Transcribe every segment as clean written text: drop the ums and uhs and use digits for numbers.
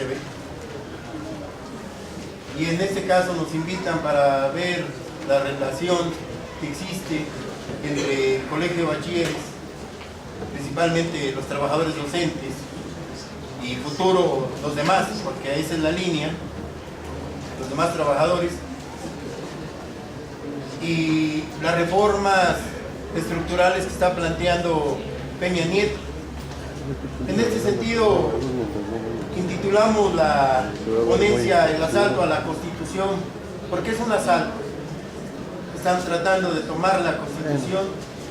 se ve. Y en este caso nos invitan para ver la relación que existe entre el colegio de bachilleres, principalmente los trabajadores docentes, y futuro los demás, porque esa es la línea, los demás trabajadores, y las reformas estructurales que está planteando Peña Nieto. En este sentido, intitulamos la ponencia El asalto a la Constitución, porque es un asalto. Están tratando de tomar la Constitución,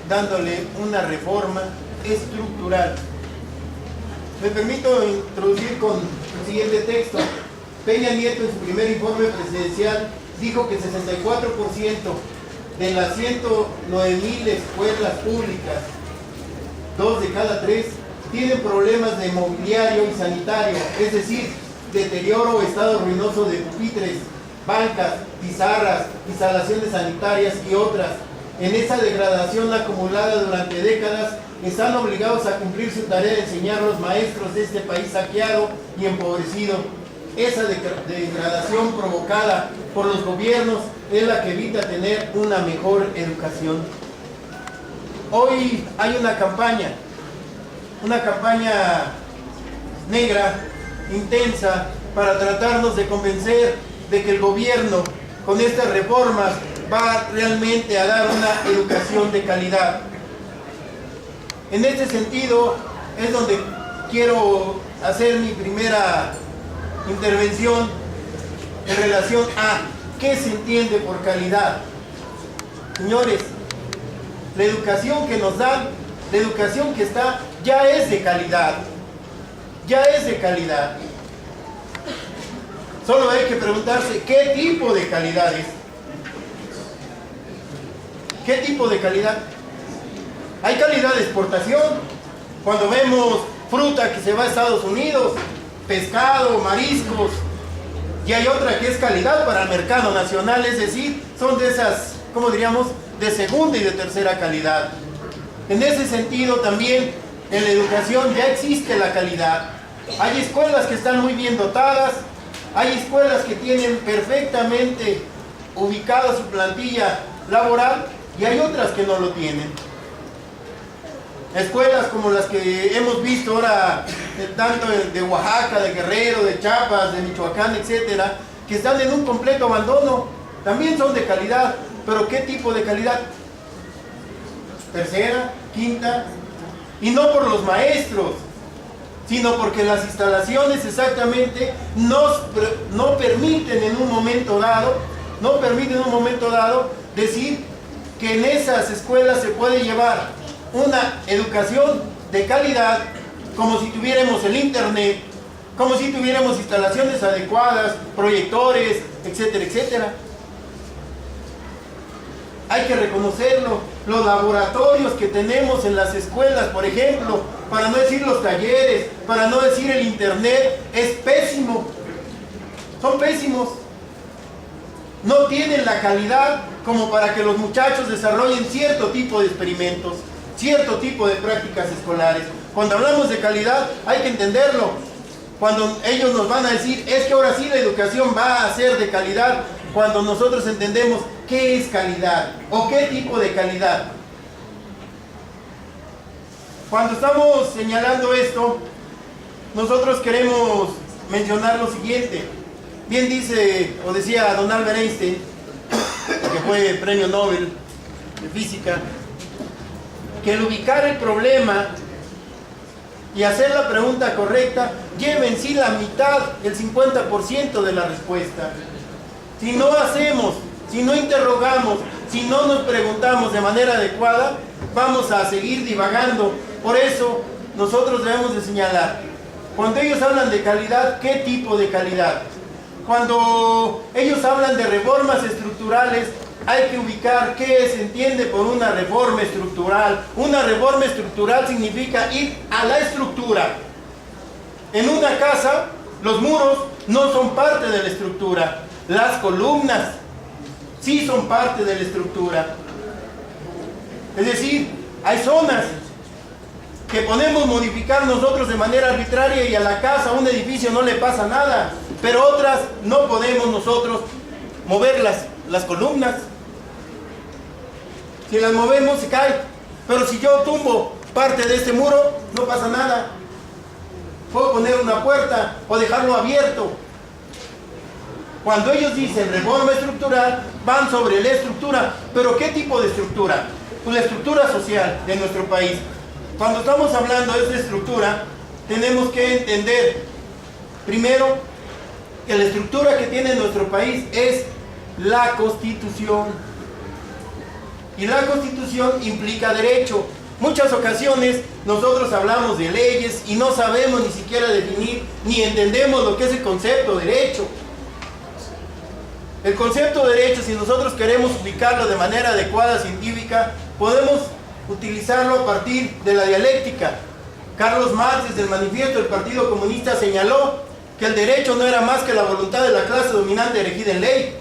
dándole una reforma estructural. Me permito introducir con el siguiente texto. Peña Nieto en su primer informe presidencial dijo que el 64% de las 109.000 escuelas públicas, 2 de cada 3, tienen problemas de mobiliario y sanitario, es decir, deterioro o estado ruinoso de pupitres, bancas, pizarras, instalaciones sanitarias y otras. En esa degradación acumulada durante décadas, están obligados a cumplir su tarea de enseñar a los maestros de este país saqueado y empobrecido. Esa degradación provocada por los gobiernos es la que evita tener una mejor educación. Hoy hay una campaña negra, intensa, para tratarnos de convencer de que el gobierno con estas reformas va realmente a dar una educación de calidad. En este sentido es donde quiero hacer mi primera intervención en relación a qué se entiende por calidad. Señores, la educación que nos dan, la educación que está, ya es de calidad. Ya es de calidad. Solo hay que preguntarse qué tipo de calidad es. ¿Qué tipo de calidad? Hay calidad de exportación. Cuando vemos fruta que se va a Estados Unidos, pescado, mariscos, y hay otra que es calidad para el mercado nacional, es decir, son de esas, ¿cómo diríamos?, de segunda y de tercera calidad. En ese sentido también en la educación ya existe la calidad. Hay escuelas que están muy bien dotadas, hay escuelas que tienen perfectamente ubicada su plantilla laboral y hay otras que no lo tienen. Escuelas como las que hemos visto ahora, tanto de Oaxaca, de Guerrero, de Chiapas, de Michoacán, etcétera, que están en un completo abandono, también son de calidad, pero ¿qué tipo de calidad? Tercera, quinta, y no por los maestros, sino porque las instalaciones exactamente no permiten en un momento dado, decir que en esas escuelas se puede llevar una educación de calidad, como si tuviéramos el internet, como si tuviéramos instalaciones adecuadas, proyectores, etcétera, etcétera. Hay que reconocerlo. Los laboratorios que tenemos en las escuelas, por ejemplo, para no decir los talleres, para no decir el internet, es pésimo. Son pésimos. No tienen la calidad como para que los muchachos desarrollen cierto tipo de experimentos, cierto tipo de prácticas escolares. Cuando hablamos de calidad hay que entenderlo. Cuando ellos nos van a decir, es que ahora sí la educación va a ser de calidad, cuando nosotros entendemos qué es calidad o qué tipo de calidad. Cuando estamos señalando esto, nosotros queremos mencionar lo siguiente. Bien dice, o decía don Albert Einstein, que fue premio Nobel de física, que el ubicar el problema y hacer la pregunta correcta lleva en sí la mitad, el 50% de la respuesta. Si no hacemos, si no interrogamos, si no nos preguntamos de manera adecuada, vamos a seguir divagando. Por eso nosotros debemos de señalar, cuando ellos hablan de calidad, ¿qué tipo de calidad? Cuando ellos hablan de reformas estructurales, hay que ubicar qué se entiende por una reforma estructural. Una reforma estructural significa ir a la estructura. En una casa, los muros no son parte de la estructura. Las columnas sí son parte de la estructura. Es decir, hay zonas que podemos modificar nosotros de manera arbitraria y a la casa, a un edificio no le pasa nada, pero otras no podemos nosotros mover las columnas. Si las movemos se cae, pero si yo tumbo parte de este muro no pasa nada. Puedo poner una puerta o dejarlo abierto. Cuando ellos dicen reforma estructural, van sobre la estructura. ¿Pero qué tipo de estructura? Pues la estructura social de nuestro país. Cuando estamos hablando de esta estructura, tenemos que entender, primero, que la estructura que tiene nuestro país es la Constitución. Y la Constitución implica derecho. Muchas ocasiones nosotros hablamos de leyes y no sabemos ni siquiera definir, ni entendemos lo que es el concepto de derecho. El concepto de derecho, si nosotros queremos ubicarlo de manera adecuada, científica, podemos utilizarlo a partir de la dialéctica. Carlos Marx, desde el manifiesto del Partido Comunista, señaló que el derecho no era más que la voluntad de la clase dominante erigida en ley.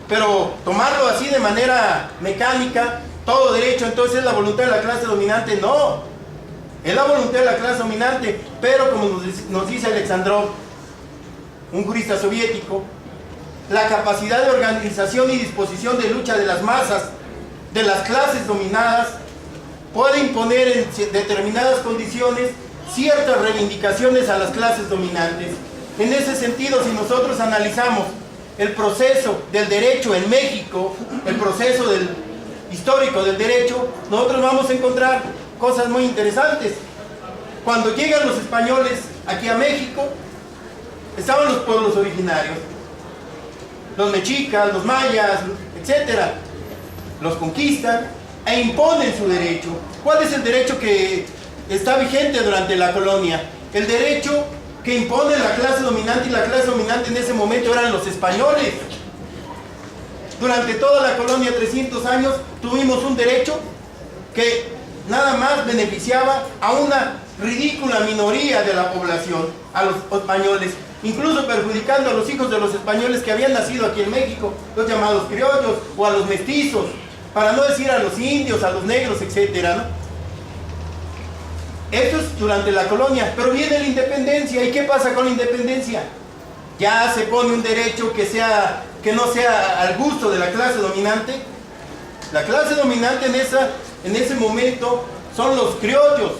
Pero tomarlo así de manera mecánica, todo derecho entonces es la voluntad de la clase dominante, no. Es la voluntad de la clase dominante, pero como nos dice Alexandrov, un jurista soviético, la capacidad de organización y disposición de lucha de las masas, de las clases dominadas, puede imponer en determinadas condiciones ciertas reivindicaciones a las clases dominantes. En ese sentido, si nosotros analizamos el proceso del derecho en México, el proceso histórico del derecho, nosotros vamos a encontrar cosas muy interesantes. Cuando llegan los españoles aquí a México, estaban los pueblos originarios, los mexicas, los mayas, etcétera. Los conquistan e imponen su derecho. ¿Cuál es el derecho que está vigente durante la colonia? El derecho que impone la clase dominante, y la clase dominante en ese momento eran los españoles. Durante toda la colonia, 300 años, tuvimos un derecho que nada más beneficiaba a una ridícula minoría de la población, a los españoles, incluso perjudicando a los hijos de los españoles que habían nacido aquí en México, los llamados criollos o a los mestizos, para no decir a los indios, a los negros, etcétera, ¿no? Esto es durante la colonia, pero viene la independencia. ¿Y qué pasa con la independencia? Ya se pone un derecho que no sea al gusto de la clase dominante. La clase dominante en ese momento son los criollos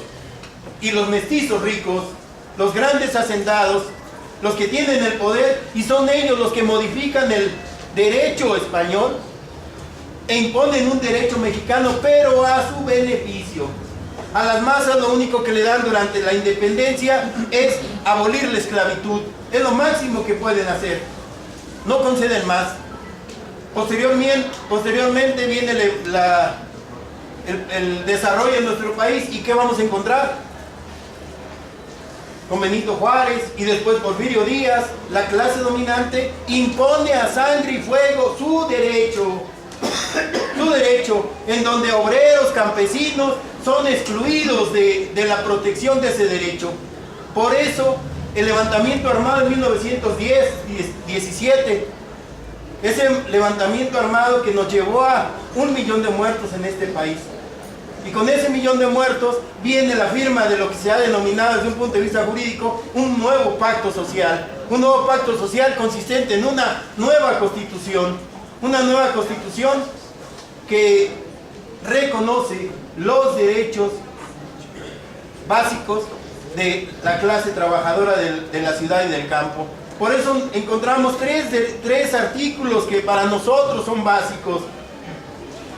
y los mestizos ricos, los grandes hacendados, los que tienen el poder, y son ellos los que modifican el derecho español e imponen un derecho mexicano, pero a su beneficio. A las masas lo único que le dan durante la independencia es abolir la esclavitud. Es lo máximo que pueden hacer. No conceden más. Posteriormente viene el desarrollo en nuestro país. ¿Y qué vamos a encontrar? Con Benito Juárez y después Porfirio Díaz, la clase dominante impone a sangre y fuego su derecho, en donde obreros, campesinos son excluidos de la protección de ese derecho. Por eso el levantamiento armado en 1917, ese levantamiento armado que nos llevó a 1 millón de muertos en este país. Y con ese 1 millón de muertos viene la firma de lo que se ha denominado desde un punto de vista jurídico un nuevo pacto social. Un nuevo pacto social consistente en una nueva constitución. Una nueva constitución que reconoce los derechos básicos de la clase trabajadora de la ciudad y del campo. Por eso encontramos tres artículos que para nosotros son básicos.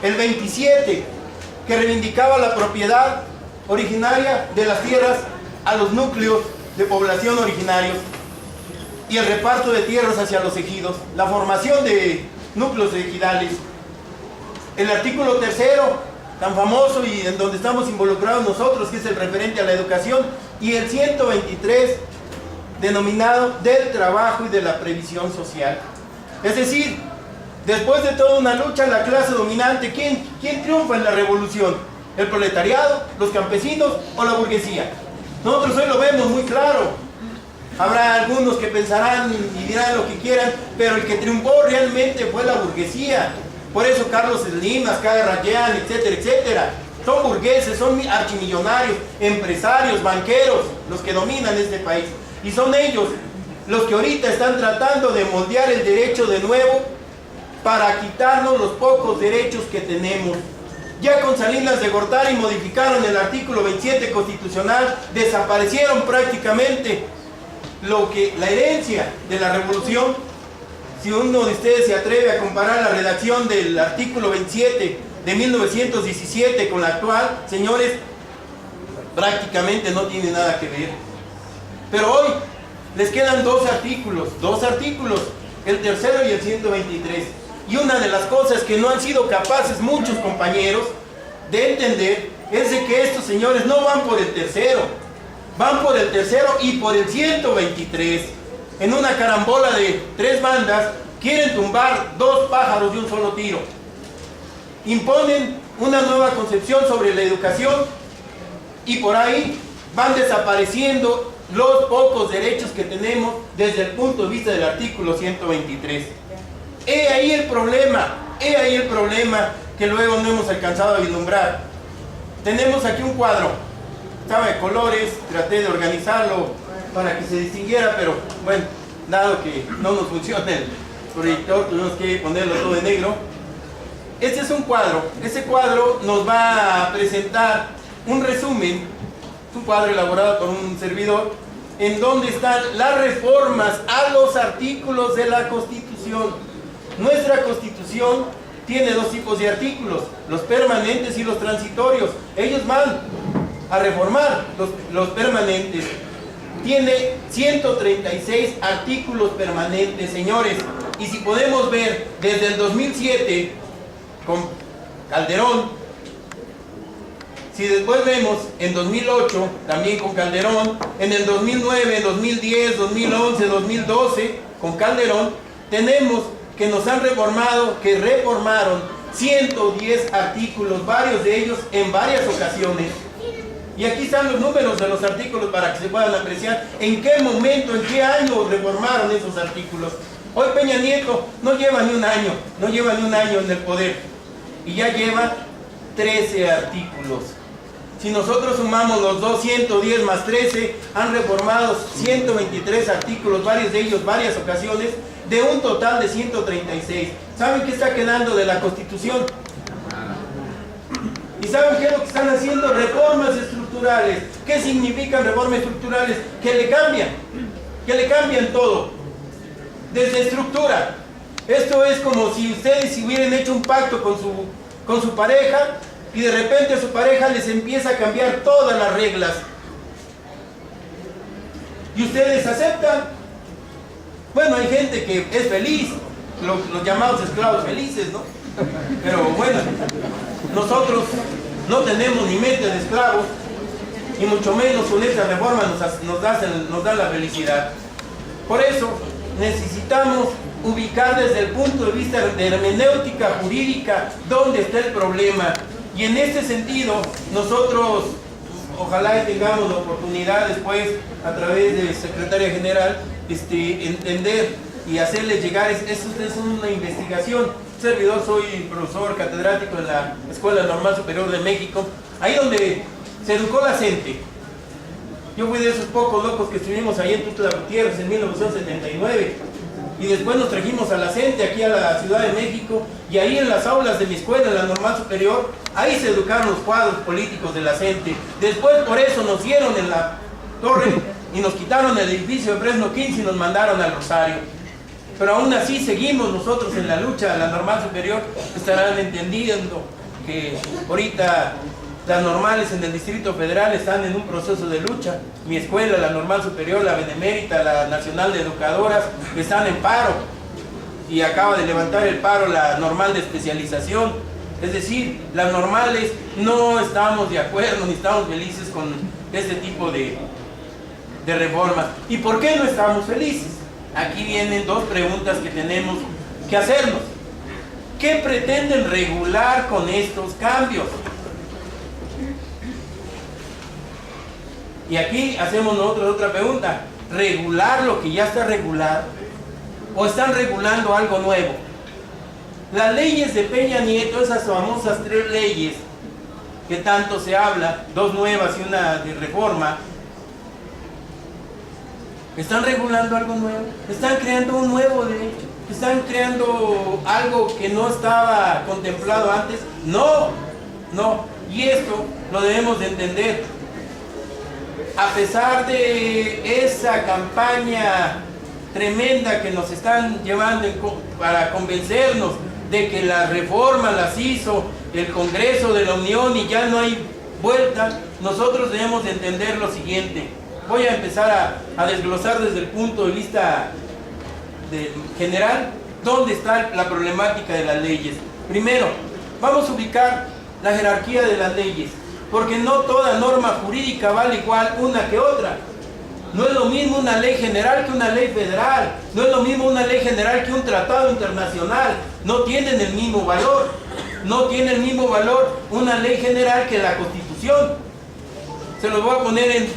El 27, que reivindicaba la propiedad originaria de las tierras a los núcleos de población originarios y el reparto de tierras hacia los ejidos, la formación de núcleos ejidales. El artículo 3, tan famoso y en donde estamos involucrados nosotros, que es el referente a la educación, y el 123, denominado del trabajo y de la previsión social. Es decir, después de toda una lucha, la clase dominante, ¿quién triunfa en la revolución? ¿El proletariado, los campesinos o la burguesía? Nosotros hoy lo vemos muy claro. Habrá algunos que pensarán y dirán lo que quieran, pero el que triunfó realmente fue la burguesía. Por eso Carlos Slim, Azcárraga Rayán, etcétera, etcétera. Son burgueses, son archimillonarios, empresarios, banqueros, los que dominan este país. Y son ellos los que ahorita están tratando de moldear el derecho de nuevo para quitarnos los pocos derechos que tenemos. Ya con Salinas de Gortari modificaron el artículo 27 constitucional, desaparecieron prácticamente la herencia de la revolución. Si uno de ustedes se atreve a comparar la redacción del artículo 27 de 1917 con la actual, señores, prácticamente no tiene nada que ver. Pero hoy les quedan dos artículos, el tercero y el 123. Y una de las cosas que no han sido capaces muchos compañeros de entender es de que estos señores no van por el tercero, van por el tercero y por el 123. En una carambola de tres bandas quieren tumbar dos pájaros de un solo tiro. Imponen una nueva concepción sobre la educación y por ahí van desapareciendo los pocos derechos que tenemos desde el punto de vista del artículo 123. He ahí el problema que luego no hemos alcanzado a vislumbrar. Tenemos aquí un cuadro, estaba de colores, traté de organizarlo para que se distinguiera, pero bueno, dado que no nos funciona el proyector, tuvimos que ponerlo todo de negro. Este es un cuadro, este cuadro nos va a presentar un resumen, un cuadro elaborado por un servidor, en donde están las reformas a los artículos de la Constitución. Nuestra Constitución tiene dos tipos de artículos, los permanentes y los transitorios. Ellos van a reformar los permanentes. Tiene 136 artículos permanentes, señores. Y si podemos ver, desde el 2007, con Calderón, si después vemos en 2008, también con Calderón, en el 2009, 2010, 2011, 2012, con Calderón, tenemos que nos han reformado, que reformaron 110 artículos, varios de ellos en varias ocasiones. Y aquí están los números de los artículos para que se puedan apreciar en qué momento, en qué año reformaron esos artículos. Hoy Peña Nieto no lleva ni un año en el poder y ya lleva 13 artículos. Si nosotros sumamos los 210 más 13, han reformado 123 artículos, varios de ellos varias ocasiones, de un total de 136. ¿Saben qué está quedando de la Constitución? ¿Y saben qué es lo que están haciendo? Reformas estructurales. ¿Qué significan reformas estructurales? Que le cambian todo, desde estructura. Esto es como si ustedes hubieran hecho un pacto con su pareja y de repente su pareja les empieza a cambiar todas las reglas. ¿Y ustedes aceptan? Bueno, hay gente que es feliz, los llamados esclavos felices, ¿no? Pero bueno, nosotros no tenemos ni mente de esclavos, y mucho menos con esta reforma nos da la felicidad. Por eso necesitamos ubicar desde el punto de vista de hermenéutica jurídica dónde está el problema. Y en este sentido, nosotros, ojalá tengamos la oportunidad después, a través del secretario general, entender y hacerles llegar, esto es una investigación. Servidor, soy profesor catedrático en la Escuela Normal Superior de México, ahí donde se educó la gente. Yo fui de esos pocos locos que estuvimos ahí en Tuxtla Gutiérrez en 1979 y después nos trajimos a la gente aquí a la Ciudad de México, y ahí en las aulas de mi escuela, en la Normal Superior, ahí se educaron los cuadros políticos de la gente. Después por eso nos dieron en la torre y nos quitaron el edificio de Fresno 15 y nos mandaron al Rosario. Pero aún así seguimos nosotros en la lucha. La Normal Superior estarán entendiendo que ahorita las normales en el Distrito Federal están en un proceso de lucha. Mi escuela, la Normal Superior, la Benemérita, la Nacional de Educadoras, están en paro. Y acaba de levantar el paro la Normal de Especialización. Es decir, las normales no estamos de acuerdo ni estamos felices con este tipo de reformas. ¿Y por qué no estamos felices? Aquí vienen dos preguntas que tenemos que hacernos. ¿Qué pretenden regular con estos cambios? Y aquí hacemos nosotros otra pregunta. ¿Regular lo que ya está regulado? ¿O están regulando algo nuevo? Las leyes de Peña Nieto, esas famosas 3 leyes que tanto se habla, 2 nuevas y una de reforma, ¿están regulando algo nuevo? ¿Están creando un nuevo derecho? ¿Están creando algo que no estaba contemplado antes? No, no. Y esto lo debemos de entender. A pesar de esa campaña tremenda que nos están llevando para convencernos de que las reformas las hizo el Congreso de la Unión y ya no hay vuelta, nosotros debemos de entender lo siguiente. Voy a empezar a desglosar desde el punto de vista general dónde está la problemática de las leyes. Primero, vamos a ubicar la jerarquía de las leyes, porque no toda norma jurídica vale igual una que otra. No es lo mismo una ley general que una ley federal, no es lo mismo una ley general que un tratado internacional, no tienen el mismo valor. No tiene el mismo valor una ley general que la Constitución. Se los voy a poner en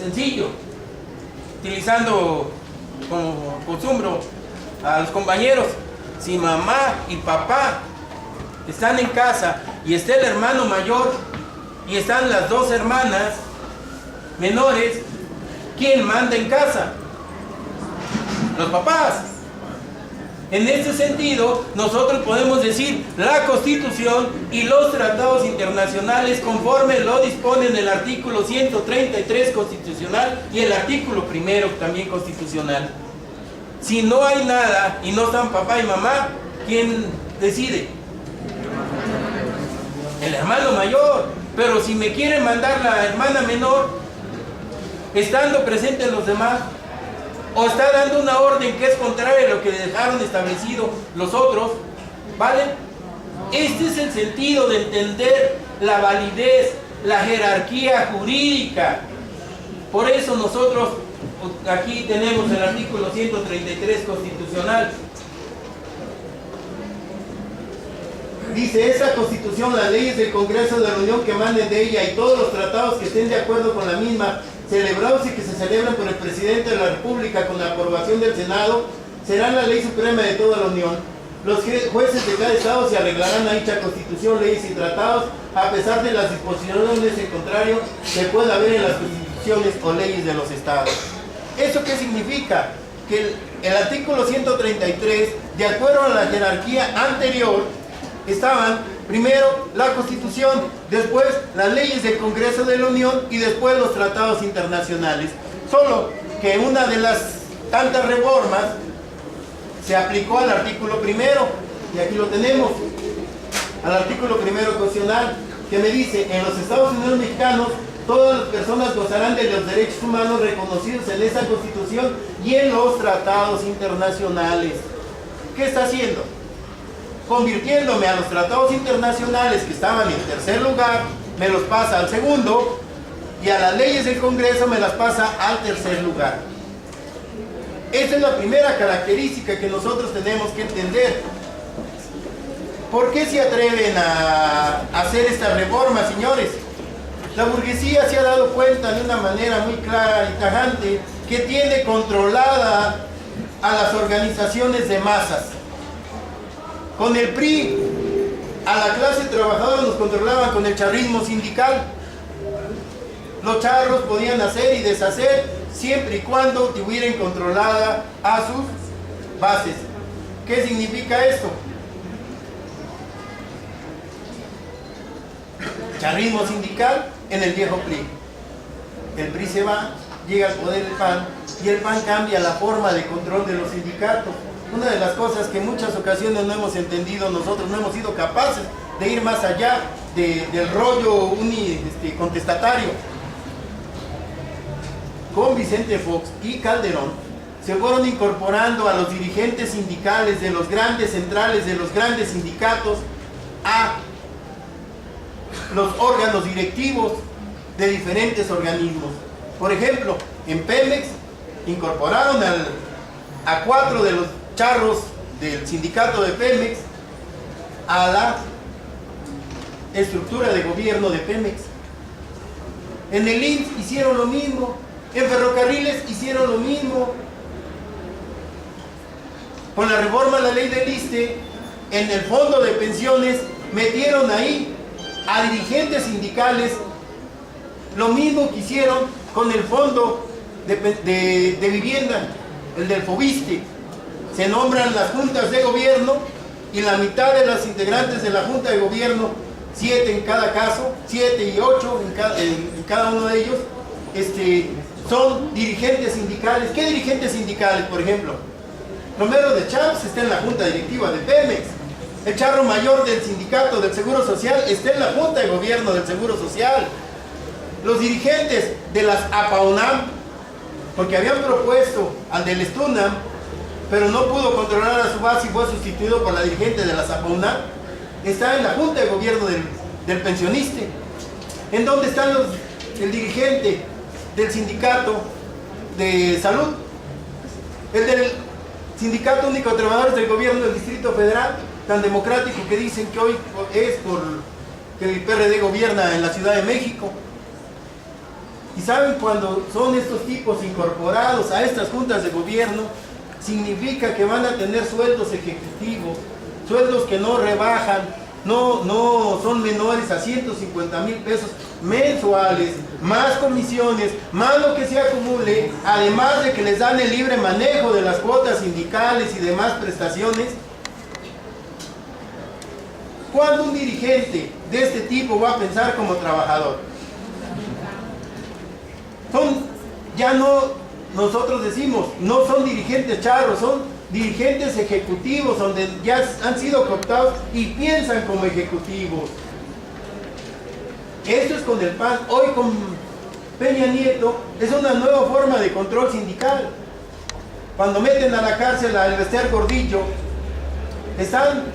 sencillo, utilizando como costumbre a los compañeros. Si mamá y papá están en casa y está el hermano mayor y están las 2 hermanas menores, ¿quién manda en casa? Los papás. En este sentido, nosotros podemos decir la Constitución y los tratados internacionales conforme lo disponen el artículo 133 constitucional y el artículo 1 también constitucional. Si no hay nada y no están papá y mamá, ¿quién decide? El hermano mayor. Pero si me quiere mandar la hermana menor, estando presentes los demás, o está dando una orden que es contraria a lo que dejaron establecido los otros, ¿vale? Este es el sentido de entender la validez, la jerarquía jurídica. Por eso nosotros aquí tenemos el artículo 133 constitucional. Dice, esa Constitución, las leyes del Congreso de la Unión que emanen de ella y todos los tratados que estén de acuerdo con la misma, celebrados y que se celebran por el Presidente de la República con la aprobación del Senado, serán la ley suprema de toda la Unión. Los jueces de cada estado se arreglarán a dicha Constitución, leyes y tratados, a pesar de las disposiciones en contrario que pueda haber en las constituciones o leyes de los estados. ¿Eso qué significa? Que el artículo 133, de acuerdo a la jerarquía anterior, estaban primero la Constitución, después las leyes del Congreso de la Unión y después los tratados internacionales. Solo que una de las tantas reformas se aplicó al artículo 1, y aquí lo tenemos, al artículo 1 constitucional, que me dice, en los Estados Unidos mexicanos, todas las personas gozarán de los derechos humanos reconocidos en esa Constitución y en los tratados internacionales. ¿Qué está haciendo? Convirtiéndome a los tratados internacionales que estaban en tercer lugar, me los pasa al segundo, y a las leyes del Congreso me las pasa al tercer lugar. Esa es la primera característica que nosotros tenemos que entender. ¿Por qué se atreven a hacer esta reforma, señores? La burguesía se ha dado cuenta de una manera muy clara y tajante que tiene controlada a las organizaciones de masas. Con el PRI, a la clase trabajadora nos controlaban con el charrismo sindical. Los charros podían hacer y deshacer siempre y cuando tuvieran controlada a sus bases. ¿Qué significa esto? Charrismo sindical en el viejo PRI. El PRI se va, llega al poder el PAN, y el PAN cambia la forma de control de los sindicatos. Una de las cosas que en muchas ocasiones no hemos entendido nosotros, no hemos sido capaces de ir más allá del rollo contestatario. Con Vicente Fox y Calderón se fueron incorporando a los dirigentes sindicales de los grandes centrales, de los grandes sindicatos, a los órganos directivos de diferentes organismos. Por ejemplo, en Pemex incorporaron a 4 de los charros del sindicato de Pemex a la estructura de gobierno de Pemex. En el IMSS hicieron lo mismo, en ferrocarriles hicieron lo mismo. Con la reforma a la ley del ISSSTE, en el fondo de pensiones metieron ahí a dirigentes sindicales lo mismo que hicieron con el fondo de vivienda, el del Fobiste. Se nombran las juntas de gobierno y la mitad de las integrantes de la junta de gobierno, 7 en cada caso, 7 y 8 en cada uno de ellos, son dirigentes sindicales. ¿Qué dirigentes sindicales, por ejemplo? Romero de Champs está en la junta directiva de Pemex. El charro mayor del sindicato del Seguro Social está en la junta de gobierno del Seguro Social. Los dirigentes de las APAUNAM, porque habían propuesto al del STUNAM, pero no pudo controlar a su base y fue sustituido por la dirigente de las APAUNAM, está en la junta de gobierno del pensionista. ¿En dónde están el dirigente del sindicato de salud? El del Sindicato Único de Trabajadores del Gobierno del Distrito Federal, tan democrático que dicen que hoy es porque el PRD gobierna en la Ciudad de México. Y saben, cuando son estos tipos incorporados a estas juntas de gobierno, significa que van a tener sueldos ejecutivos, sueldos que no rebajan, no son menores a 150,000 pesos mensuales, más comisiones, más lo que se acumule, además de que les dan el libre manejo de las cuotas sindicales y demás prestaciones. ¿Cuándo un dirigente de este tipo va a pensar como trabajador? Ya no, nosotros decimos, no son dirigentes charros, son dirigentes ejecutivos, donde ya han sido cooptados y piensan como ejecutivos. Esto es con el PAN. Hoy con Peña Nieto es una nueva forma de control sindical. Cuando meten a la cárcel a Elvester Gordillo, están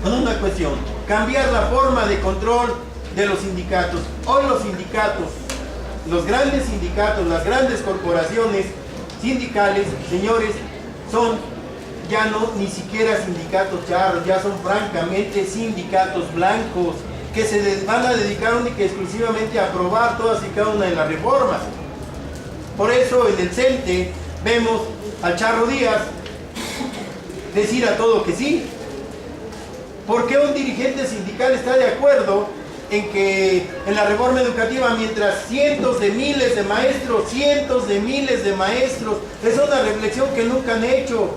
con una cuestión: cambiar la forma de control de los sindicatos. Hoy los sindicatos, los grandes sindicatos, las grandes corporaciones sindicales, señores, son ya no ni siquiera sindicatos charros, ya son francamente sindicatos blancos, que se van a dedicar única y exclusivamente a aprobar todas y cada una de las reformas. Por eso en el CENTE vemos al Charro Díaz decir a todo que sí. ¿Por qué un dirigente sindical está de acuerdo en que en la reforma educativa, mientras cientos de miles de maestros, es una reflexión que nunca han hecho,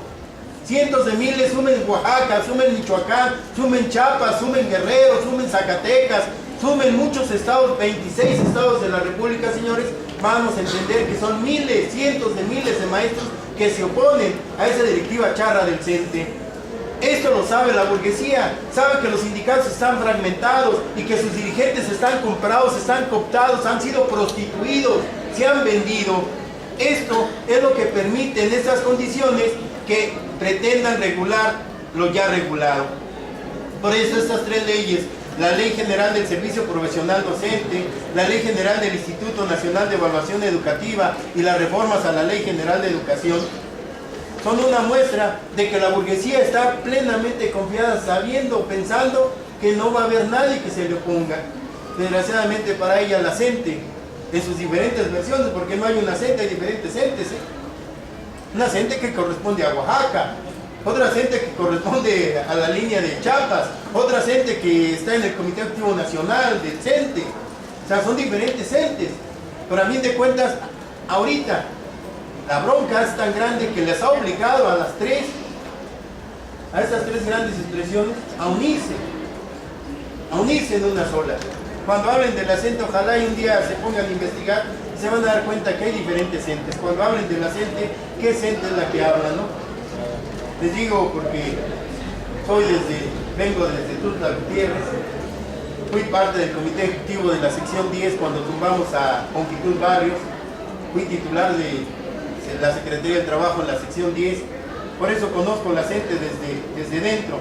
cientos de miles sumen Oaxaca, sumen Michoacán, sumen Chiapas, sumen Guerrero, sumen Zacatecas, sumen muchos estados, 26 estados de la República, señores? Vamos a entender que son miles, cientos de miles de maestros que se oponen a esa directiva charra del CENTE. Esto lo sabe la burguesía, sabe que los sindicatos están fragmentados y que sus dirigentes están comprados, están cooptados, han sido prostituidos, se han vendido. Esto es lo que permite en estas condiciones que pretendan regular lo ya regulado. Por eso estas tres leyes, la Ley General del Servicio Profesional Docente, la Ley General del Instituto Nacional de Evaluación Educativa y las reformas a la Ley General de Educación, son una muestra de que la burguesía está plenamente confiada, sabiendo, pensando que no va a haber nadie que se le oponga. Desgraciadamente para ella la CENTE, en sus diferentes versiones, porque no hay una CENTE, hay diferentes CENTES. Una CENTE que corresponde a Oaxaca, otra CENTE que corresponde a la línea de Chiapas, otra CENTE que está en el Comité Activo Nacional del CENTE. O sea, son diferentes CENTES, pero a fin de cuentas, ahorita, la bronca es tan grande que les ha obligado a estas tres grandes expresiones a unirse en una sola. Cuando hablen de la CENTE, ojalá y un día se pongan a investigar y se van a dar cuenta que hay diferentes CENTES. Cuando hablen de la CENTE, ¿qué CENTE es la que habla, no? Les digo porque vengo desde Tuxtla Gutiérrez, fui parte del comité ejecutivo de la sección 10 cuando tumbamos a Conquitud Barrios, fui titular de la Secretaría del Trabajo en la sección 10, por eso conozco la CENTE desde dentro.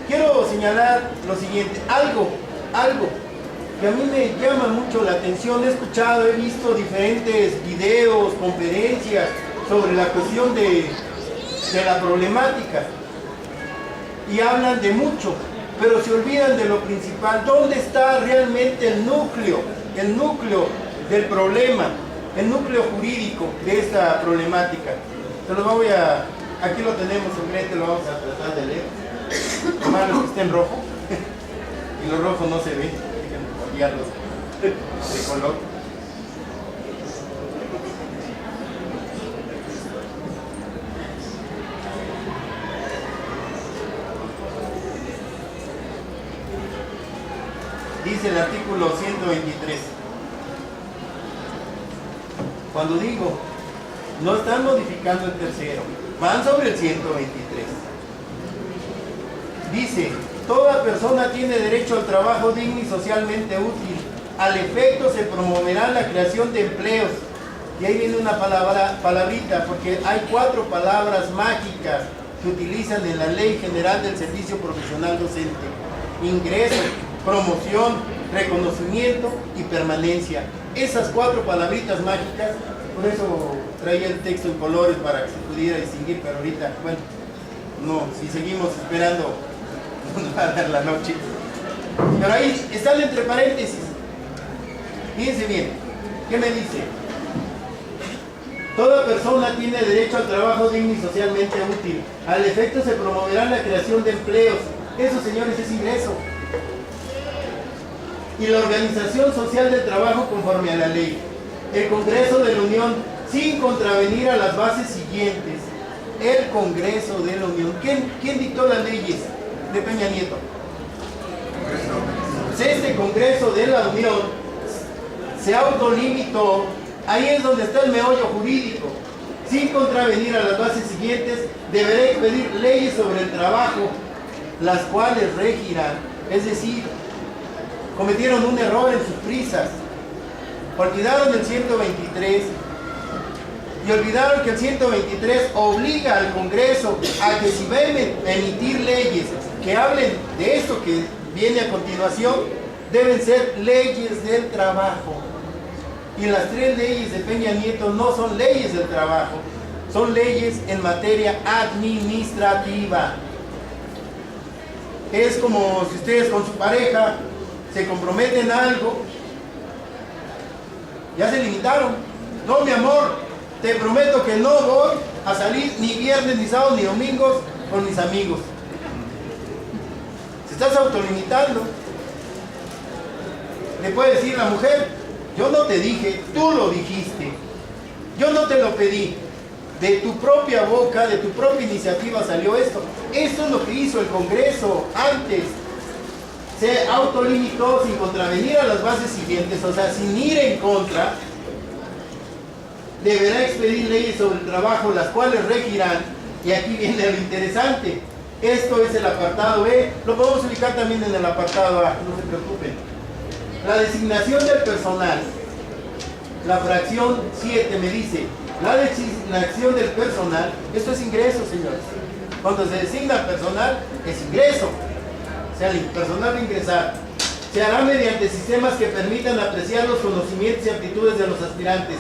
Quiero señalar lo siguiente, algo que a mí me llama mucho la atención. He escuchado, he visto diferentes videos, conferencias sobre la cuestión de la problemática y hablan de mucho, pero se olvidan de lo principal. ¿Dónde está realmente el núcleo del problema? El núcleo jurídico de esta problemática. Aquí lo tenemos en frente, lo vamos a tratar de leer. Tomar lo que esté en rojo. Y lo rojo no se ve. Déjenme cambiarlos de color. Dice el artículo 123. Cuando digo, no están modificando el tercero, van sobre el 123. Dice, toda persona tiene derecho al trabajo digno y socialmente útil. Al efecto se promoverá la creación de empleos. Y ahí viene una palabrita, porque hay 4 palabras mágicas que utilizan en la Ley General del Servicio Profesional Docente: ingreso, promoción, reconocimiento y permanencia. Esas 4 palabritas mágicas, por eso traía el texto en colores para que se pudiera distinguir, pero ahorita, bueno, no, si seguimos esperando, nos va a dar la noche. Pero ahí están entre paréntesis. Fíjense bien, ¿qué me dice? Toda persona tiene derecho al trabajo digno y socialmente útil. Al efecto se promoverá la creación de empleos. Eso, señores, es ingreso. Y la organización social del trabajo conforme a la ley. El Congreso de la Unión, sin contravenir a las bases siguientes. El Congreso de la Unión. ¿Quién dictó las leyes de Peña Nieto? Este Congreso de la Unión se autolimitó. Ahí es donde está el meollo jurídico. Sin contravenir a las bases siguientes, deberá expedir leyes sobre el trabajo, las cuales regirán. Es decir, cometieron un error en sus prisas. Olvidaron el 123 y olvidaron que el 123 obliga al Congreso a que si va a emitir leyes que hablen de esto que viene a continuación, deben ser leyes del trabajo. Y las 3 leyes de Peña Nieto no son leyes del trabajo, son leyes en materia administrativa. Es como si ustedes con su pareja se comprometen a algo, ya se limitaron. No, mi amor, te prometo que no voy a salir ni viernes, ni sábado, ni domingos con mis amigos. Se estás autolimitando. Le puede decir la mujer: yo no te dije, tú lo dijiste. Yo no te lo pedí. De tu propia boca, de tu propia iniciativa salió esto. Esto es lo que hizo el Congreso antes. Se autolimitó sin contravenir a las bases siguientes, o sea, sin ir en contra. Deberá expedir leyes sobre el trabajo, las cuales regirán. Y aquí viene lo interesante. Esto es el apartado B. Lo podemos ubicar también en el apartado A, no se preocupen. La designación del personal. La fracción 7 me dice, la designación del personal, esto es ingreso, señores. Cuando se designa personal, es ingreso. O sea, el personal va a ingresar. Se hará mediante sistemas que permitan apreciar los conocimientos y aptitudes de los aspirantes.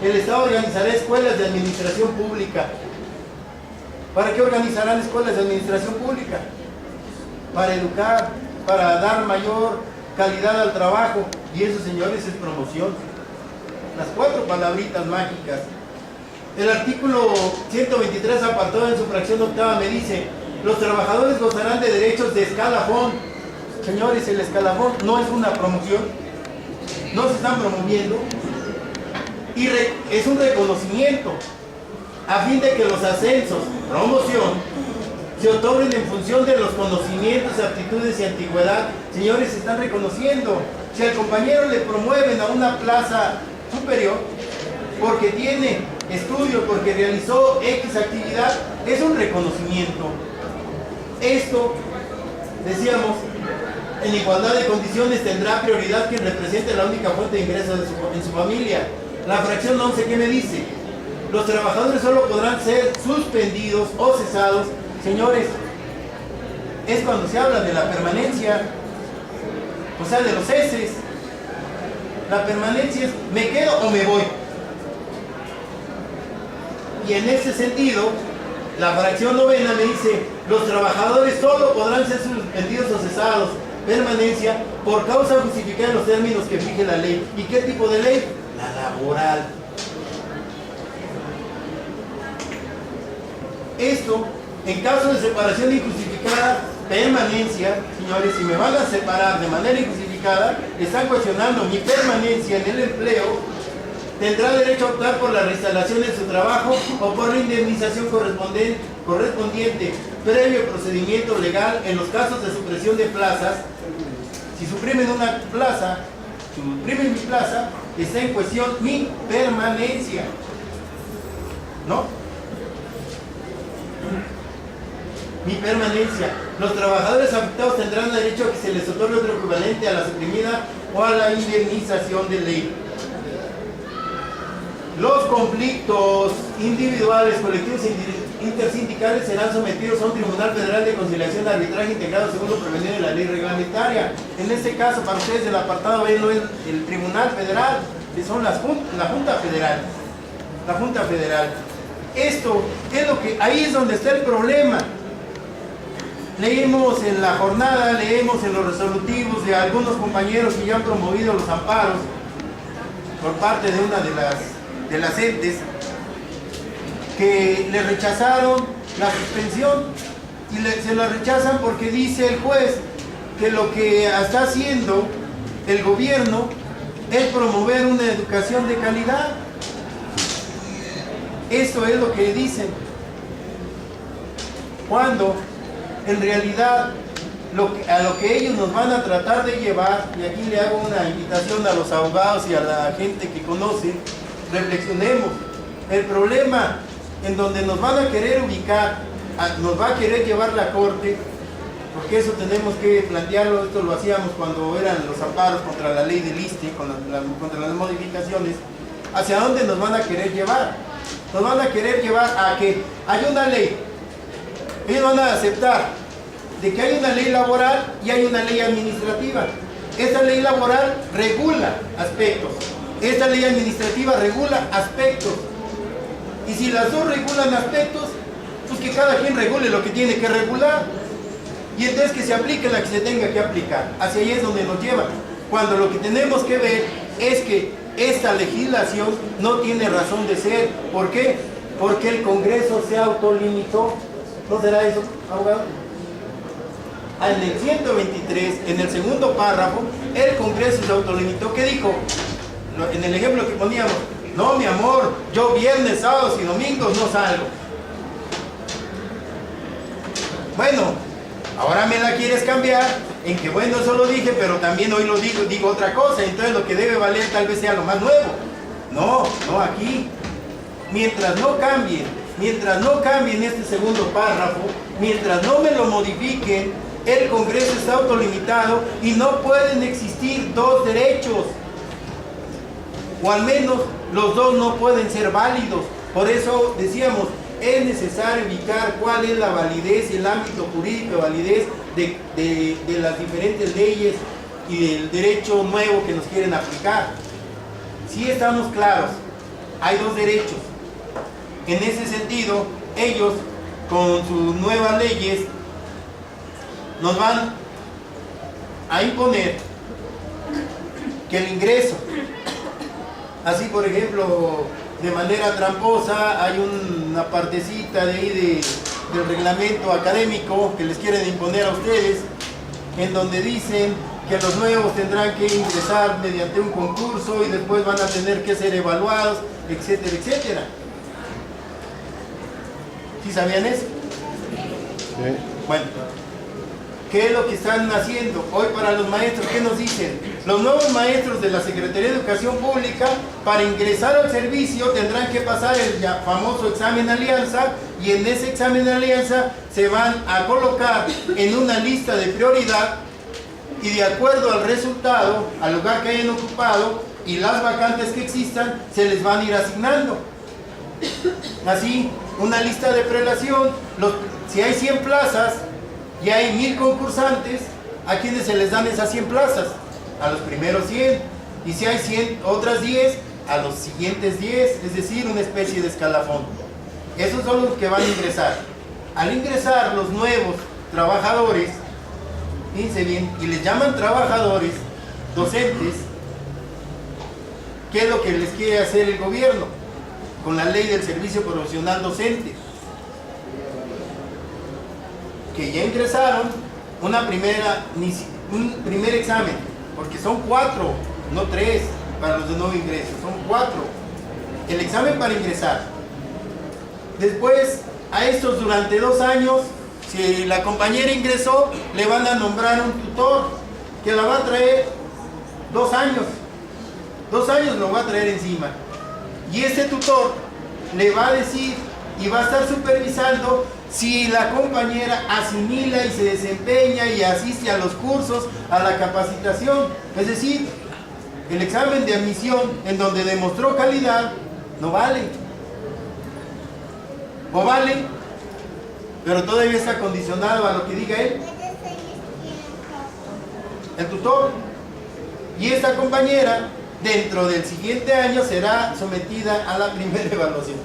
El Estado organizará escuelas de administración pública. ¿Para qué organizarán escuelas de administración pública? Para educar, para dar mayor calidad al trabajo. Y eso, señores, es promoción. Las 4 palabritas mágicas. El artículo 123, apartado en su fracción octava, me dice: los trabajadores gozarán de derechos de escalafón. Señores, el escalafón no es una promoción, no se están promoviendo, y es un reconocimiento a fin de que los ascensos, promoción, se otorguen en función de los conocimientos, aptitudes y antigüedad. Señores, se están reconociendo. Si al compañero le promueven a una plaza superior porque tiene estudio, porque realizó X actividad, es un reconocimiento. Esto, decíamos, en igualdad de condiciones tendrá prioridad quien represente la única fuente de ingresos en su familia. La fracción 11, ¿qué me dice? Los trabajadores solo podrán ser suspendidos o cesados. Señores, es cuando se habla de la permanencia, o sea, de los ceses. La permanencia es: me quedo o me voy. Y en ese sentido, la fracción 9 me dice: los trabajadores solo podrán ser suspendidos o cesados, permanencia, por causa justificada en los términos que fije la ley. ¿Y qué tipo de ley? La laboral. Esto, en caso de separación injustificada, permanencia, señores, si me van a separar de manera injustificada, están cuestionando mi permanencia en el empleo, tendrá derecho a optar por la reinstalación de su trabajo o por la indemnización correspondiente previo procedimiento legal en los casos de supresión de plazas. Si suprimen una plaza, suprimen mi plaza, está en cuestión mi permanencia, ¿no? Mi permanencia. Los trabajadores afectados tendrán derecho a que se les otorgue otro equivalente a la suprimida o a la indemnización de ley. Los conflictos individuales, colectivos e intersindicales serán sometidos a un Tribunal Federal de Conciliación de Arbitraje integrado según lo prevenido en la ley reglamentaria. En este caso, para ustedes, el apartado B no es el Tribunal Federal, que son la Junta Federal. La Junta Federal. Esto es lo que, ahí es donde está el problema. Leemos en la jornada, leemos en los resolutivos de algunos compañeros que ya han promovido los amparos por parte de una de las entes que le rechazaron la suspensión y se la rechazan porque dice el juez que lo que está haciendo el gobierno es promover una educación de calidad. Esto es lo que dicen, cuando en realidad a lo que ellos nos van a tratar de llevar, y aquí le hago una invitación a los abogados y a la gente que conoce, reflexionemos. El problema en donde nos van a querer ubicar, nos va a querer llevar la corte, porque eso tenemos que plantearlo. Esto lo hacíamos cuando eran los amparos contra la ley del ISSSTE, contra las modificaciones. ¿Hacia dónde nos van a querer llevar? Nos van a querer llevar a que hay una ley, ellos van a aceptar de que hay una ley laboral y hay una ley administrativa. Esta ley laboral regula aspectos, esta ley administrativa regula aspectos, y si las dos regulan aspectos, pues que cada quien regule lo que tiene que regular, y entonces que se aplique la que se tenga que aplicar. Hacia ahí es donde nos lleva, cuando lo que tenemos que ver es que esta legislación no tiene razón de ser. ¿Por qué? Porque el Congreso se autolimitó. ¿No será eso, abogado? En el 123, en el segundo párrafo, el Congreso se autolimitó. ¿Qué dijo? En el ejemplo que poníamos, no, mi amor, yo viernes, sábados y domingos no salgo. Bueno, ahora me la quieres cambiar en que, bueno, eso lo dije, pero también hoy lo digo otra cosa, entonces lo que debe valer tal vez sea lo más nuevo. No, aquí, mientras no cambien este segundo párrafo, mientras no me lo modifiquen, el Congreso está autolimitado y no pueden existir dos derechos, o al menos los dos no pueden ser válidos. Por eso decíamos, es necesario ubicar cuál es la validez y el ámbito jurídico de validez de las diferentes leyes y del derecho nuevo que nos quieren aplicar. Si estamos claros, hay dos derechos. En ese sentido, ellos con sus nuevas leyes nos van a imponer que el ingreso, así por ejemplo, de manera tramposa, hay una partecita de ahí del reglamento académico que les quieren imponer a ustedes, en donde dicen que los nuevos tendrán que ingresar mediante un concurso y después van a tener que ser evaluados, etcétera, etcétera. ¿Sí sabían eso? Sí. Bueno, ¿qué es lo que están haciendo? Hoy para los maestros, ¿qué nos dicen? Los nuevos maestros de la Secretaría de Educación Pública, para ingresar al servicio, tendrán que pasar el famoso examen alianza, y en ese examen de alianza se van a colocar en una lista de prioridad, y de acuerdo al resultado, al lugar que hayan ocupado y las vacantes que existan, se les van a ir asignando. Así, una lista de prelación, si hay 100 plazas y hay 1000 concursantes, ¿a quiénes se les dan esas 100 plazas? A los primeros 100, y si hay otras 10, a los siguientes 10, es decir, una especie de escalafón. Esos son los que van a ingresar. Al ingresar los nuevos trabajadores, fíjense bien, y les llaman trabajadores, docentes, ¿qué es lo que les quiere hacer el gobierno? Con la ley del servicio profesional docente, que ya ingresaron, un primer examen, porque son 4, no 3 para los de nuevo ingreso, son 4. El examen para ingresar. Después, a estos durante 2 años, si la compañera ingresó, le van a nombrar un tutor que la va a traer 2 años. 2 años lo va a traer encima. Y ese tutor le va a decir y va a estar supervisando si la compañera asimila y se desempeña y asiste a los cursos, a la capacitación. Es decir, el examen de admisión en donde demostró calidad no vale. O vale, pero todavía está condicionado a lo que diga él, el tutor. Y esta compañera, dentro del siguiente año, será sometida a la primera evaluación.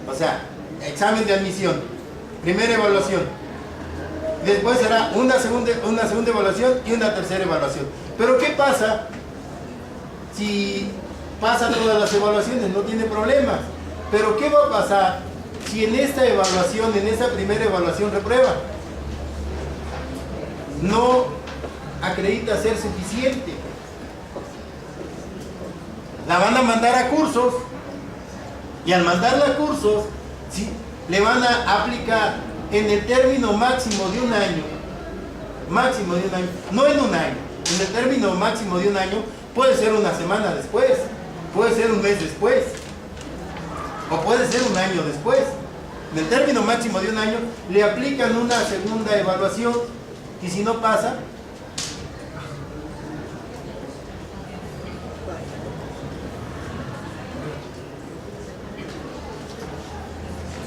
O sea, examen de admisión, primera evaluación. Después será una segunda evaluación y una tercera evaluación. Pero ¿qué pasa si pasa todas las evaluaciones? No tiene problemas. Pero ¿qué va a pasar si en esta evaluación, en esta primera evaluación reprueba? No acredita ser suficiente. La van a mandar a cursos y al mandarla a cursos, ¿sí?, le van a aplicar en el término máximo de un año, no en un año, en el término máximo de un año, puede ser una semana después, puede ser un mes después, o puede ser un año después. En el término máximo de un año le aplican una segunda evaluación y si no pasa,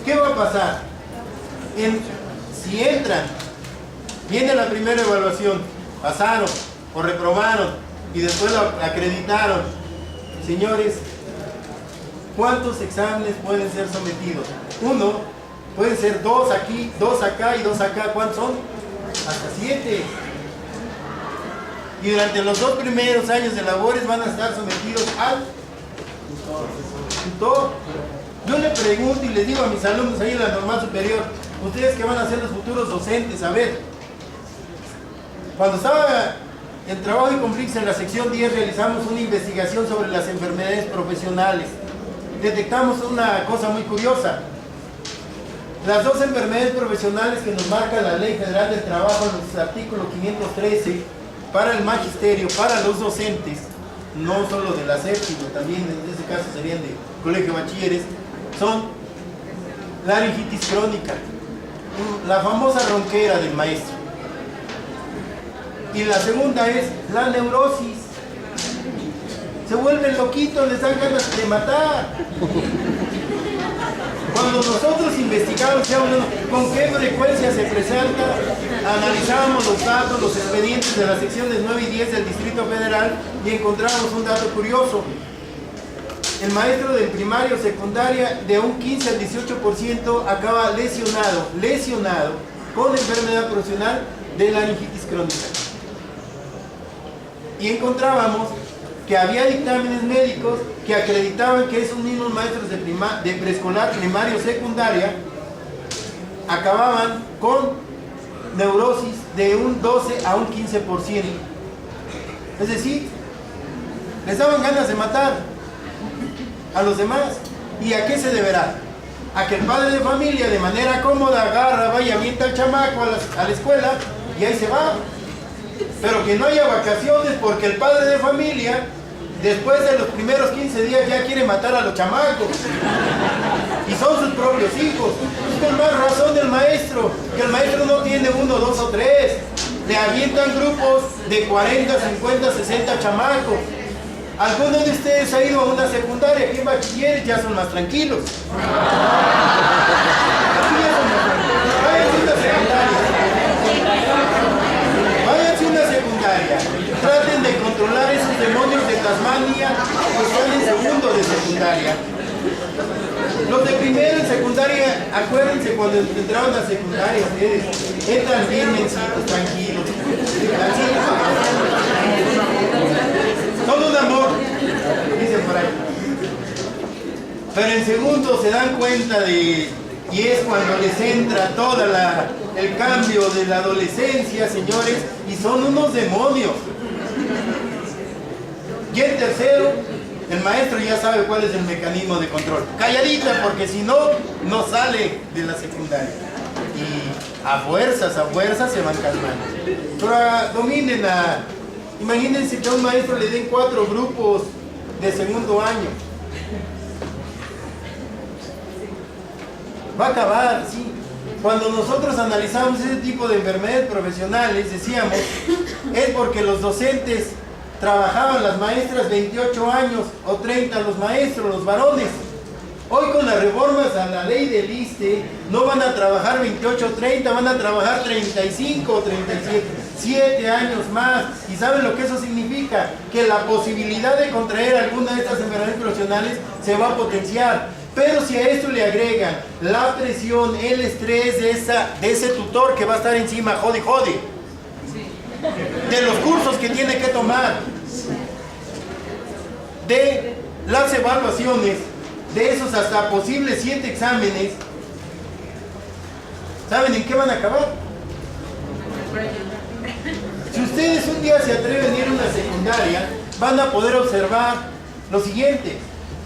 ¿qué va a pasar? Si entran, viene la primera evaluación, pasaron o reprobaron y después la acreditaron. Señores, ¿cuántos exámenes pueden ser sometidos? Uno, pueden ser 2 aquí, 2 acá y 2 acá. ¿Cuántos son? Hasta 7. Y durante los 2 primeros años de labores van a estar sometidos al tutor. Yo le pregunto y les digo a mis alumnos ahí en la normal superior, ustedes que van a ser los futuros docentes, a ver, cuando estaba en trabajo y conflictos en la sección 10 realizamos una investigación sobre las enfermedades profesionales. Detectamos una cosa muy curiosa. Las 2 enfermedades profesionales que nos marca la Ley Federal del Trabajo en los artículos 513 para el magisterio, para los docentes, no solo de la SEP, sino también en este caso serían de colegio de bachilleres, son la laringitis crónica, la famosa ronquera del maestro, y la segunda es la neurosis. Se vuelven loquitos, les dan ganas de matar. Cuando nosotros investigamos con qué frecuencia se presenta, analizábamos los datos, los expedientes de las secciones 9 y 10 del Distrito Federal y encontramos un dato curioso. El maestro de primaria o secundaria, de un 15 al 18% acaba lesionado con enfermedad profesional de laringitis crónica. Y encontrábamos que había dictámenes médicos que acreditaban que esos mismos maestros de preescolar, primaria o secundaria acababan con neurosis de un 12 a un 15%. Es decir, les daban ganas de matar a los demás. ¿Y a qué se deberá? A que el padre de familia de manera cómoda agarra, vaya, avienta al chamaco a la escuela y ahí se va. Pero que no haya vacaciones porque el padre de familia después de los primeros 15 días ya quiere matar a los chamacos y son sus propios hijos. Con más razón del maestro, que el maestro no tiene 1, 2 o 3, le avientan grupos de 40, 50, 60 chamacos. Algunos de ustedes han ido a una secundaria, aquí en bachilleres ya son más tranquilos. Aquí ya son más tranquilos. Váyanse a una secundaria. Váyanse a una secundaria. Traten de controlar esos demonios de Tasmania que están en segundo de secundaria. Los de primero en secundaria, acuérdense cuando entraron a secundaria, ustedes entran bien mencitos, tranquilos. Son un amor, dicen por ahí. Pero en segundo se dan cuenta de Y es cuando les entra todo el cambio de la adolescencia, señores, y son unos demonios. Y el tercero, el maestro ya sabe cuál es el mecanismo de control. Calladita, porque si no, no sale de la secundaria. Y a fuerzas se van calmando. Pero dominen imagínense que a un maestro le den 4 grupos de segundo año. Va a acabar, sí. Cuando nosotros analizamos ese tipo de enfermedades profesionales, decíamos, es porque los docentes trabajaban, las maestras 28 años o 30 los maestros, los varones. Hoy con las reformas a la ley del ISSSTE no van a trabajar 28 o 30, van a trabajar 35 o 37, 7 años más. ¿Y saben lo que eso significa? Que la posibilidad de contraer alguna de estas enfermedades profesionales se va a potenciar. Pero si a esto le agregan la presión, el estrés de ese tutor que va a estar encima, jode, de los cursos que tiene que tomar, de las evaluaciones, de esos hasta posibles 7 exámenes, ¿saben en qué van a acabar? Si ustedes un día se atreven a ir a una secundaria, van a poder observar lo siguiente.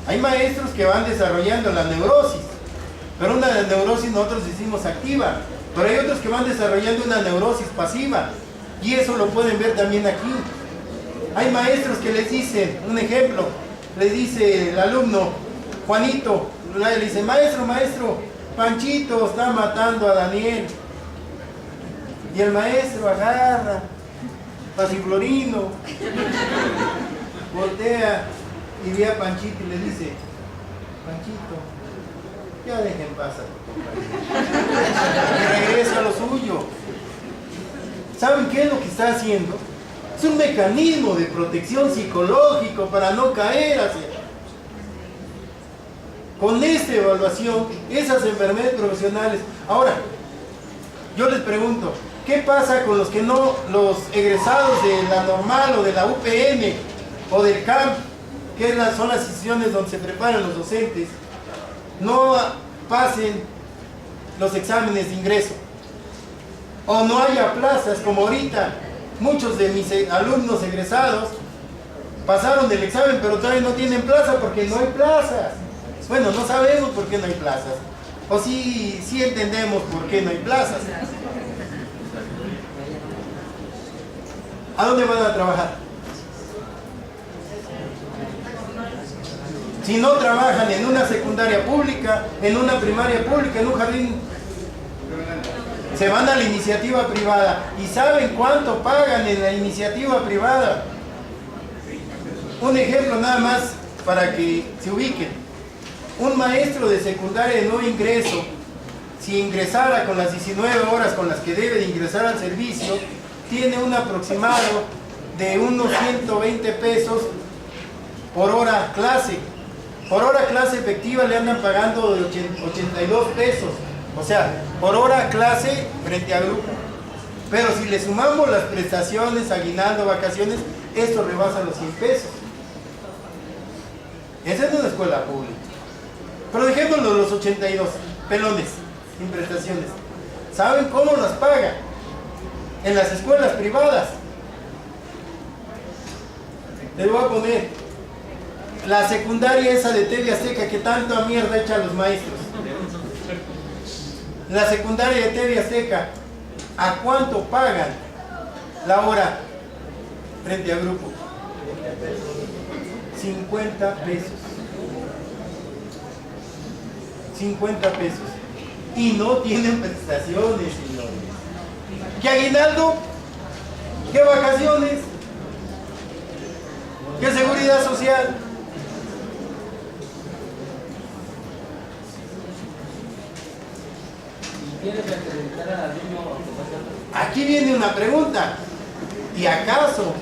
Hay maestros que van desarrollando la neurosis, pero una neurosis nosotros decimos activa, pero hay otros que van desarrollando una neurosis pasiva, y eso lo pueden ver también aquí. Hay maestros que les dicen, un ejemplo, les dice el alumno, Juanito, le dice, maestro, Panchito está matando a Daniel. Y el maestro agarra, pasiflorino, voltea y ve a Panchito y le dice, Panchito, ya dejen pasar a tu compañero. Y regresa a lo suyo. ¿Saben qué es lo que está haciendo? Es un mecanismo de protección psicológico para no caer hacia. Con esta evaluación, esas enfermedades profesionales. Ahora, yo les pregunto, ¿qué pasa con los que no, los egresados de la normal o de la UPN o del CAMP, que son las instituciones donde se preparan los docentes, no pasen los exámenes de ingreso? O no haya plazas, como ahorita, muchos de mis alumnos egresados pasaron del examen, pero todavía no tienen plaza porque no hay plazas. Bueno, no sabemos por qué no hay plazas. O sí entendemos por qué no hay plazas. ¿A dónde van a trabajar? Si no trabajan en una secundaria pública, en una primaria pública, en un jardín, se van a la iniciativa privada. ¿Y saben cuánto pagan en la iniciativa privada? Un ejemplo nada más para que se ubiquen. Un maestro de secundaria de nuevo ingreso, si ingresara con las 19 horas con las que debe de ingresar al servicio, tiene un aproximado de unos 120 pesos por hora clase. Por hora clase efectiva le andan pagando de 82 pesos. O sea, por hora clase frente a grupo. Pero si le sumamos las prestaciones, aguinaldo, vacaciones, esto rebasa los 100 pesos. Esa es una escuela pública. Pero dejémoslo los 82 pelones, sin prestaciones. ¿Saben cómo las pagan? En las escuelas privadas. Les voy a poner la secundaria esa de TV Azteca que tanta mierda echa a los maestros. La secundaria de TV Azteca, ¿a cuánto pagan la hora frente a grupo? 50 pesos. 50 pesos. Y no tienen prestaciones, señores. ¿Qué aguinaldo? ¿Qué vacaciones? ¿Qué seguridad social? Aquí viene una pregunta. ¿Y acaso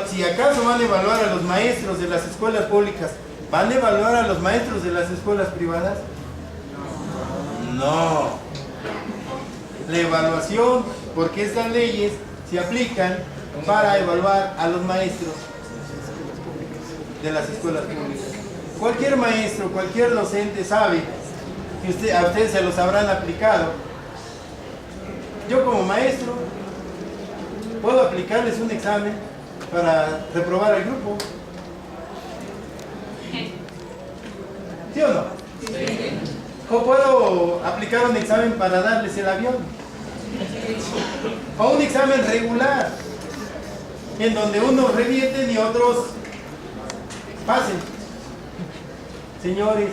si acaso van a evaluar a los maestros de las escuelas públicas, van a evaluar a los maestros de las escuelas privadas? No. La evaluación, porque estas leyes se aplican para evaluar a los maestros de las escuelas públicas. Cualquier maestro, cualquier docente sabe que a ustedes se los habrán aplicado. Yo como maestro puedo aplicarles un examen para reprobar al grupo. ¿Sí o no? Sí. ¿O puedo aplicar un examen para darles el avión? O un examen regular, en donde unos revienten y otros pasen. Señores,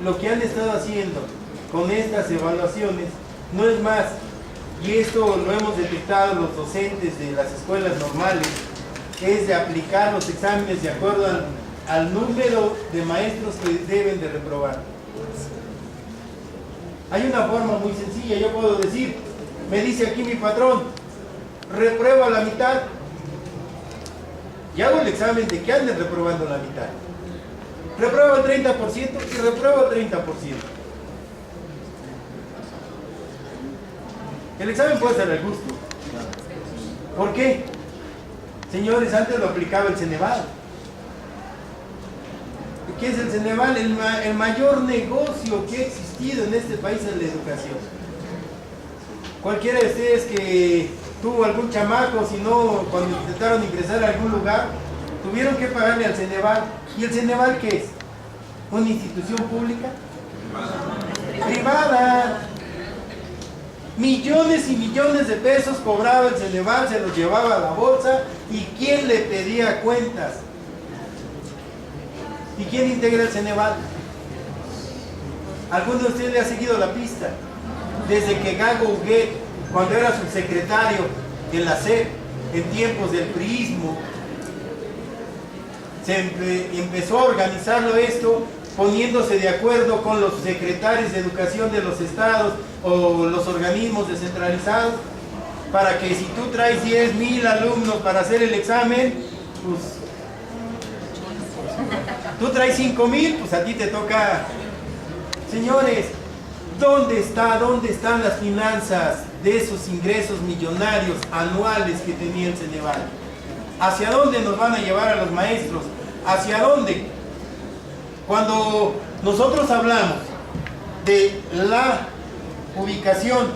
lo que han estado haciendo con estas evaluaciones no es más, y esto lo hemos detectado los docentes de las escuelas normales, es de aplicar los exámenes de acuerdo al número de maestros que deben de reprobar. Hay una forma muy sencilla. Yo puedo decir, me dice aquí mi patrón, repruebo a la mitad, y hago el examen de que anden reprobando la mitad. Repruebo el 30% y repruebo el 30%. El examen puede ser al gusto. ¿Por qué? Señores, antes lo aplicaba el Ceneval. ¿Qué es el Ceneval? El mayor negocio que ha existido en este país es la educación. Cualquiera de ustedes que tuvo algún chamaco, si no, cuando intentaron ingresar a algún lugar, tuvieron que pagarle al Ceneval. ¿Y el Ceneval qué es? ¿Una institución pública? Privada. Millones y millones de pesos cobraba el Ceneval, se los llevaba a la bolsa. ¿Y quién le pedía cuentas? ¿Y quién integra el Ceneval? ¿Alguno de ustedes le ha seguido la pista? Desde que Gago Huguet, cuando era subsecretario de la SEP, en tiempos del priismo, se empezó a organizarlo esto, poniéndose de acuerdo con los secretarios de educación de los estados o los organismos descentralizados, para que si tú traes 10,000 alumnos para hacer el examen, pues tú traes 5,000, pues a ti te toca. Señores, ¿dónde están las finanzas de esos ingresos millonarios anuales que tenía el Ceneval? ¿Hacia dónde nos van a llevar a los maestros? ¿Hacia dónde? Cuando nosotros hablamos de la ubicación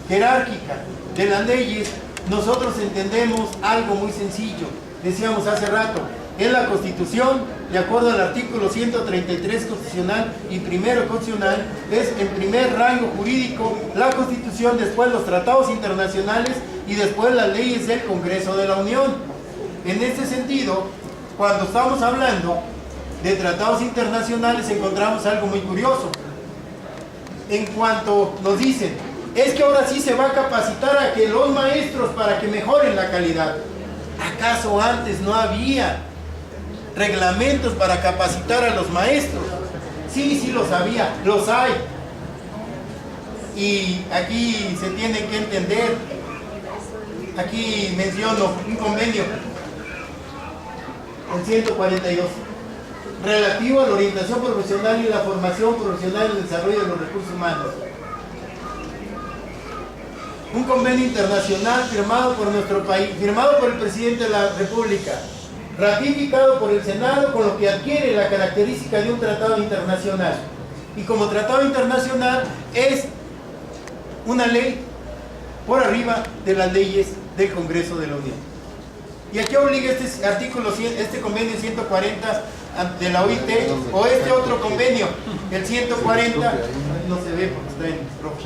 jerárquica de las leyes, nosotros entendemos algo muy sencillo. Decíamos hace rato, en la Constitución, de acuerdo al artículo 133 constitucional y primero constitucional, es en primer rango jurídico la Constitución, después los tratados internacionales y después las leyes del Congreso de la Unión. En este sentido, cuando estamos hablando de tratados internacionales, encontramos algo muy curioso. En cuanto nos dicen, es que ahora sí se va a capacitar a que los maestros para que mejoren la calidad. ¿Acaso antes no había reglamentos para capacitar a los maestros? Sí los había, los hay. Y aquí se tiene que entender, aquí menciono un convenio, el 142, relativo a la orientación profesional y la formación profesional y el desarrollo de los recursos humanos. Un convenio internacional firmado por nuestro país, firmado por el presidente de la República, ratificado por el Senado, con lo que adquiere la característica de un tratado internacional. Y como tratado internacional es una ley por arriba de las leyes del Congreso de la Unión. ¿Y a qué obliga este artículo, este convenio 140 de la OIT o este otro convenio, el 140? No se ve porque está en rojo.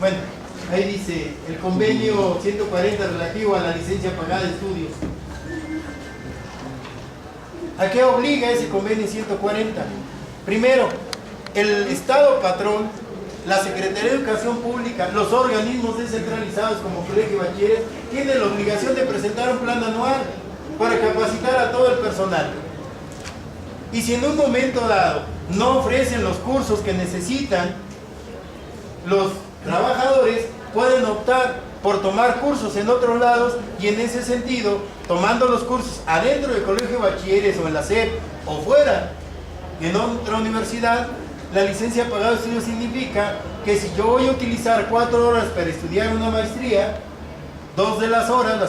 Bueno, ahí dice el convenio 140 relativo a la licencia pagada de estudios. ¿A qué obliga ese convenio 140? Primero, el Estado patrón, la Secretaría de Educación Pública, los organismos descentralizados como colegio y bachilleres, tienen la obligación de presentar un plan anual para capacitar a todo el personal. Y si en un momento dado no ofrecen los cursos que necesitan, los trabajadores pueden optar por tomar cursos en otros lados, y en ese sentido, tomando los cursos adentro del colegio de bachilleres o en la SEP o fuera, en otra universidad, la licencia pagada de estudios significa que si yo voy a utilizar 4 horas para estudiar una maestría, 2 de las horas las